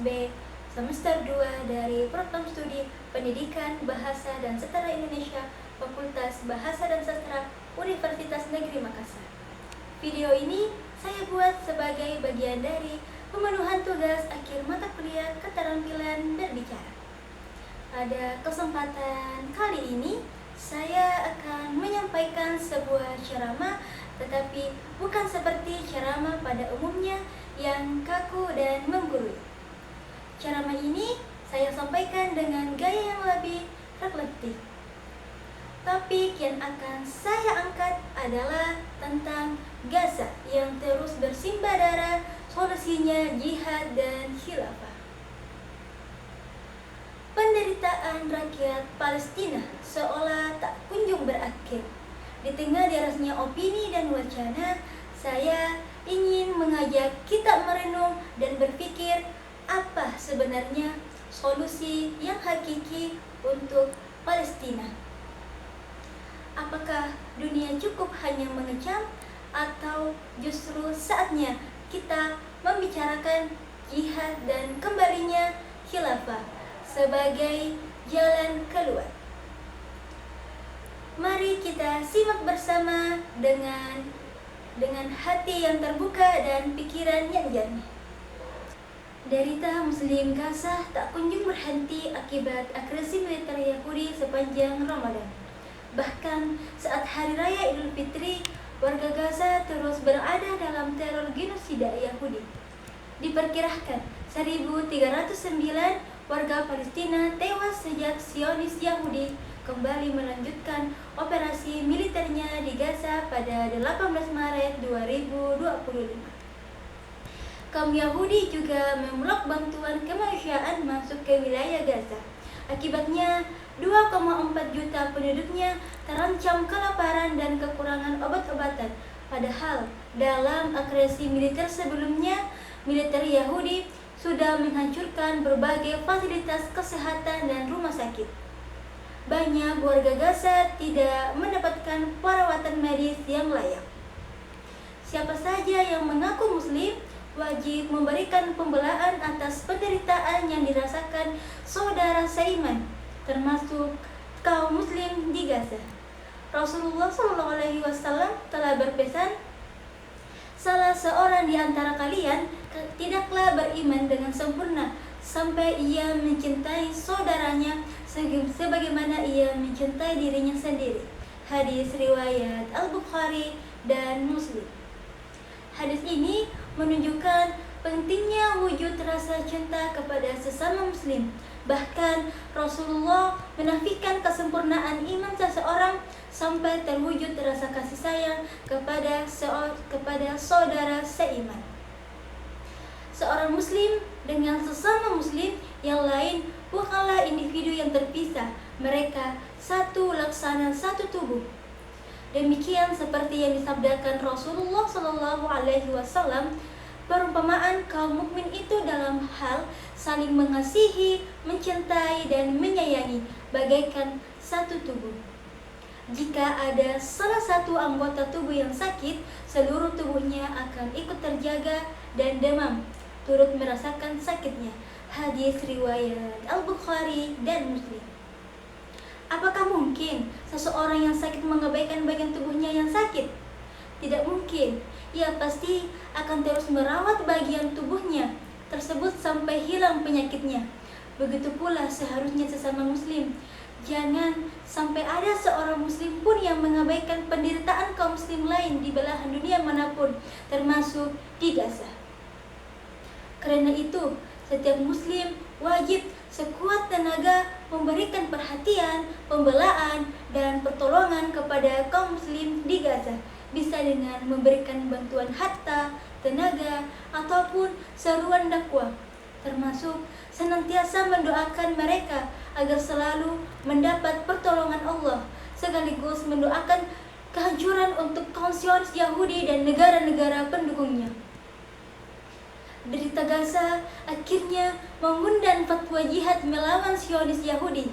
B semester 2 dari Program Studi Pendidikan Bahasa dan Sastra Indonesia Fakultas Bahasa dan Sastra Universitas Negeri Makassar. Video ini saya buat sebagai bagian dari pemenuhan tugas akhir mata kuliah keterampilan berbicara. Pada kesempatan kali ini, saya akan menyampaikan sebuah ceramah, tetapi bukan seperti ceramah pada umumnya yang kaku dan menggurui. Ceramah ini saya sampaikan dengan gaya yang lebih reflektif. Topik yang akan saya angkat adalah tentang Gaza yang terus bersimbah darah, solusinya jihad dan khilafah. Penderitaan rakyat Palestina seolah tak kunjung berakhir. Di tengah derasnya opini dan wacana, saya ingin mengajak kita merenung dan berpikir apa sebenarnya solusi yang hakiki untuk Palestina. Apakah dunia cukup hanya mengecam atau justru saatnya kita membicarakan jihad dan kembalinya khilafah sebagai jalan keluar? Mari kita simak bersama dengan hati yang terbuka dan pikiran yang jernih. Derita Muslim Gaza tak kunjung berhenti akibat agresi militer Yahudi sepanjang Ramadan. Bahkan saat Hari Raya Idul Fitri, warga Gaza terus berada dalam teror genosida Yahudi. Diperkirakan 1.309 warga Palestina tewas sejak Zionis Yahudi kembali melanjutkan operasi militernya di Gaza pada 18 Maret 2025. Kaum Yahudi juga memblok bantuan kemanusiaan masuk ke wilayah Gaza. Akibatnya, 2,4 juta penduduknya terancam kelaparan dan kekurangan obat-obatan. Padahal, dalam agresi militer sebelumnya, militer Yahudi sudah menghancurkan berbagai fasilitas kesehatan dan rumah sakit. Banyak warga Gaza tidak mendapatkan perawatan medis yang layak. Siapa saja yang mengaku Muslim wajib memberikan pembelaan atas penderitaan yang dirasakan saudara seiman, termasuk kaum Muslim di Gaza. Rasulullah SAW telah berpesan, salah seorang di antara kalian tidaklah beriman dengan sempurna sampai ia mencintai saudaranya sebagaimana ia mencintai dirinya sendiri. Hadis riwayat Al-Bukhari dan Muslim. Hadis ini menunjukkan pentingnya wujud rasa cinta kepada sesama muslim. Bahkan Rasulullah menafikan kesempurnaan iman seseorang sampai terwujud rasa kasih sayang kepada saudara seiman. Seorang muslim dengan sesama muslim yang lain bukanlah individu yang terpisah, mereka satu laksana satu tubuh. Demikian seperti yang disabdakan Rasulullah SAW, perumpamaan kaum mukmin itu dalam hal saling mengasihi, mencintai dan menyayangi bagaikan satu tubuh. Jika ada salah satu anggota tubuh yang sakit, seluruh tubuhnya akan ikut terjaga dan demam, turut merasakan sakitnya. Hadis riwayat Al-Bukhari dan Muslim. Apakah mungkin seseorang yang sakit mengabaikan bagian tubuhnya yang sakit? Tidak mungkin. Ia pasti akan terus merawat bagian tubuhnya tersebut sampai hilang penyakitnya. Begitu pula seharusnya sesama muslim. Jangan sampai ada seorang muslim pun yang mengabaikan penderitaan kaum muslim lain di belahan dunia manapun, termasuk di Gaza. Karena itu, setiap muslim wajib sekuat tenaga memberikan perhatian, pembelaan, dan pertolongan kepada kaum muslim di Gaza. Bisa dengan memberikan bantuan harta, tenaga, ataupun seruan dakwah. Termasuk senantiasa mendoakan mereka agar selalu mendapat pertolongan Allah, sekaligus mendoakan kehancuran untuk kaum Zionis Yahudi dan negara-negara pendukungnya. Derita Gaza akhirnya mengundang fatwa jihad melawan Zionis Yahudi.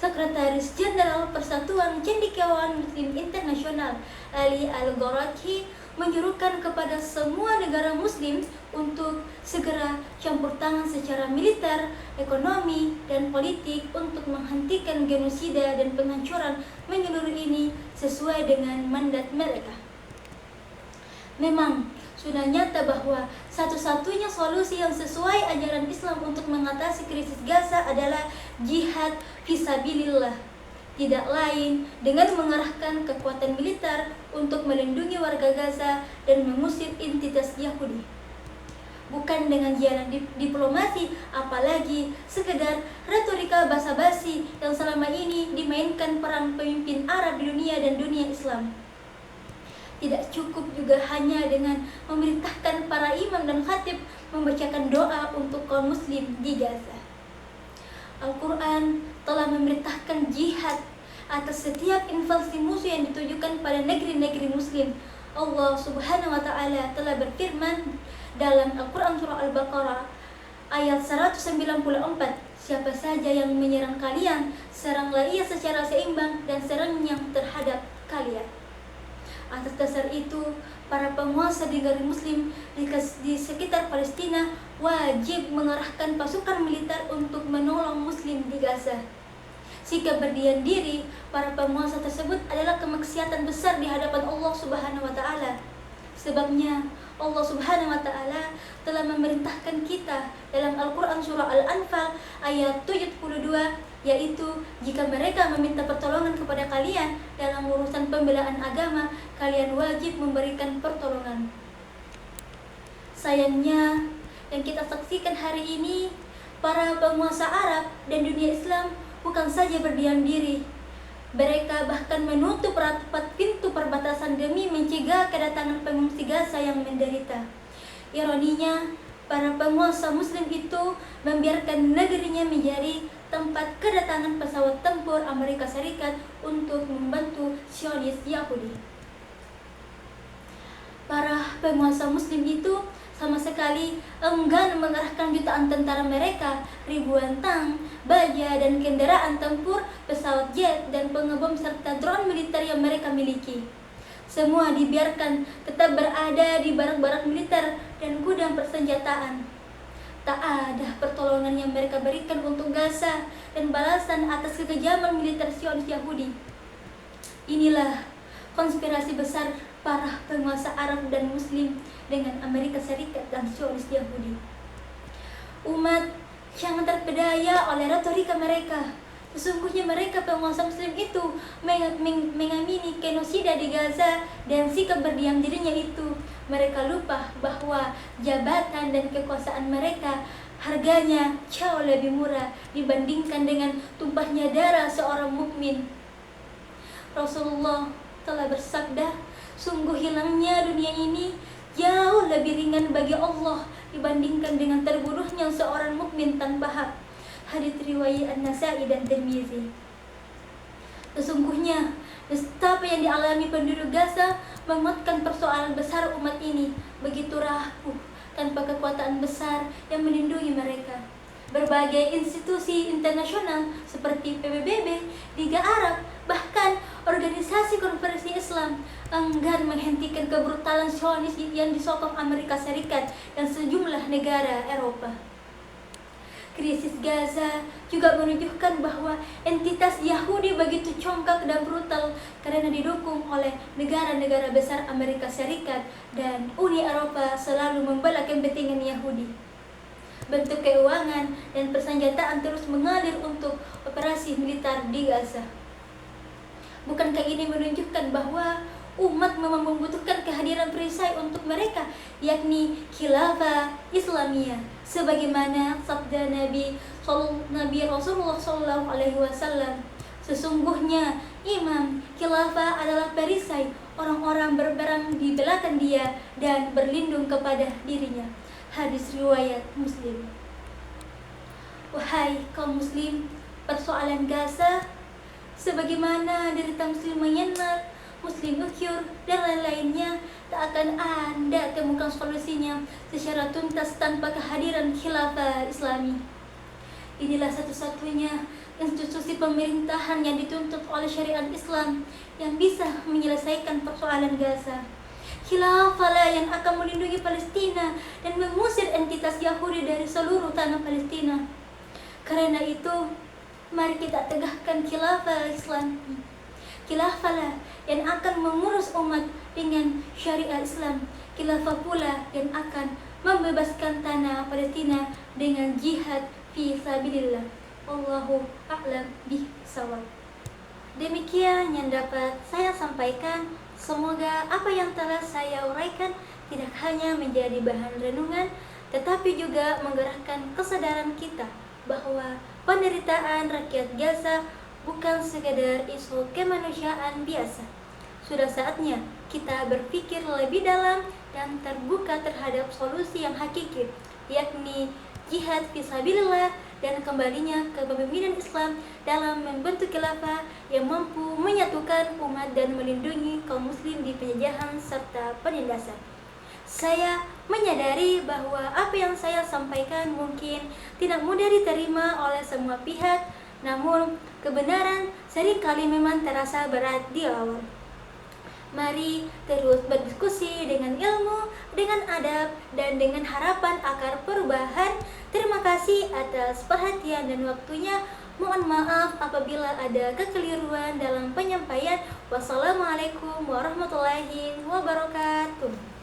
Sekretaris Jenderal Persatuan Cendekiawan Muslim Internasional Ali Al-Gharaqi menyerukan kepada semua negara muslim untuk segera campur tangan secara militer, ekonomi, dan politik untuk menghentikan genosida dan penghancuran menyeluruh ini sesuai dengan mandat mereka. Memang sudah nyata bahwa satu-satunya solusi yang sesuai ajaran Islam untuk mengatasi krisis Gaza adalah jihad fisabilillah, tidak lain dengan mengerahkan kekuatan militer untuk melindungi warga Gaza dan mengusir entitas Yahudi. Bukan dengan jalan diplomasi, apalagi sekedar retorika basa-basi yang selama ini dimainkan perang pemimpin Arab di dunia dan dunia Islam. Tidak cukup juga hanya dengan memerintahkan para imam dan khatib membacakan doa untuk kaum muslim di Gaza. Al-Quran telah memerintahkan jihad atas setiap invasi musuh yang ditujukan pada negeri-negeri muslim. Allah Subhanahu wa Ta'ala telah berfirman dalam Al-Quran surah Al-Baqarah ayat 194, siapa saja yang menyerang kalian, seranglah ia secara seimbang dan serang yang terhadap kalian. Atas dasar itu, para penguasa di negeri muslim di sekitar Palestina wajib mengerahkan pasukan militer untuk menolong muslim di Gaza. Sikap berdiam diri para penguasa tersebut adalah kemaksiatan besar di hadapan Allah Subhanahu wa Ta'ala. Sebabnya Allah Subhanahu wa Ta'ala telah memerintahkan kita dalam Al-Quran surah Al-Anfal ayat 72, yaitu jika mereka meminta pertolongan kepada kalian dalam urusan pembelaan agama, kalian wajib memberikan pertolongan. Sayangnya, yang kita saksikan hari ini, para penguasa Arab dan dunia Islam bukan saja berdiam diri, mereka bahkan menutup rapat pintu perbatasan demi mencegah kedatangan pengungsi Gaza yang menderita. Ironinya, para penguasa muslim itu membiarkan negerinya menjadi tempat kedatangan pesawat tempur Amerika Serikat untuk membantu Zionis Yahudi. Para penguasa muslim itu sama sekali enggan mengerahkan jutaan tentara mereka, ribuan tank, baja dan kendaraan tempur, pesawat jet dan pengebom serta drone militer yang mereka miliki. Semua dibiarkan tetap berada di barak-barak militer dan gudang persenjataan. Tak ada pertolongan yang mereka berikan untuk Gaza dan balasan atas kekejaman militer Zionis Yahudi. Inilah konspirasi besar para penguasa Arab dan Muslim dengan Amerika Serikat dan Zionis Yahudi. Umat jangan terpedaya oleh retorika mereka. Sesungguhnya mereka penguasa Muslim itu mengamini genosida di Gaza dan sikap berdiam dirinya itu. Mereka lupa bahwa jabatan dan kekuasaan mereka harganya jauh lebih murah dibandingkan dengan tumpahnya darah seorang mukmin. Rasulullah telah bersabda, sungguh hilangnya dunia ini jauh lebih ringan bagi Allah dibandingkan dengan terbunuhnya seorang mukmin tanpa hak. Hadits riwayat An-Nasa'i dan Tirmizi. Sesungguhnya betapa yang dialami penduduk Gaza menguatkan persoalan besar umat ini begitu rapuh tanpa kekuatan besar yang melindungi mereka. Berbagai institusi internasional seperti PBB, Liga Arab, bahkan organisasi konferensi Islam enggan menghentikan kebrutalan Zionis yang disokong Amerika Serikat dan sejumlah negara Eropa. Krisis Gaza juga menunjukkan bahwa entitas Yahudi begitu congkak dan brutal karena didukung oleh negara-negara besar Amerika Serikat dan Uni Eropa selalu membela kepentingan Yahudi. Bentuk keuangan dan persenjataan terus mengalir untuk operasi militer di Gaza. Bukankah ini menunjukkan bahwa umat memang membutuhkan kehadiran perisai untuk mereka, yakni khilafah Islamiyah, sebagaimana sabda Nabi Rasulullah SAW. Sesungguhnya imam khilafah adalah perisai orang-orang berperang di belakang dia dan berlindung kepada dirinya. Hadis riwayat Muslim. Wahai kaum muslim, persoalan Gaza sebagaimana derita muslim Myanmar, Muslim Uyghur, dan lain-lainnya tak akan Anda temukan solusinya secara tuntas tanpa kehadiran khilafah Islami. Inilah satu-satunya institusi pemerintahan yang dituntut oleh syariat Islam yang bisa menyelesaikan persoalan Gaza. Khilafah yang akan melindungi Palestina dan mengusir entitas Yahudi dari seluruh tanah Palestina. Karena itu, mari kita tegakkan khilafah Islam. Khilafah yang akan mengurus umat dengan syariat Islam. Khilafah pula yang akan membebaskan tanah Palestina dengan jihad fi sabilillah. Wallahu a'lam bishawab. Demikian yang dapat saya sampaikan. Semoga apa yang telah saya uraikan tidak hanya menjadi bahan renungan, tetapi juga menggerakkan kesadaran kita bahwa penderitaan rakyat Gaza bukan sekadar isu kemanusiaan biasa. Sudah saatnya kita berpikir lebih dalam dan terbuka terhadap solusi yang hakiki, yakni jihad fisabilillah dan kembalinya kepemimpinan Islam dalam membentuk khilafah yang mampu menyatukan umat dan melindungi kaum muslim di penjajahan serta penindasan. Saya menyadari bahwa apa yang saya sampaikan mungkin tidak mudah diterima oleh semua pihak, namun kebenaran seringkali memang terasa berat di awal. Mari terus berdiskusi dengan ilmu, dengan adab, dan dengan harapan akan perubahan. Terima kasih atas perhatian dan waktunya. Mohon maaf apabila ada kekeliruan dalam penyampaian. Wassalamualaikum warahmatullahi wabarakatuh.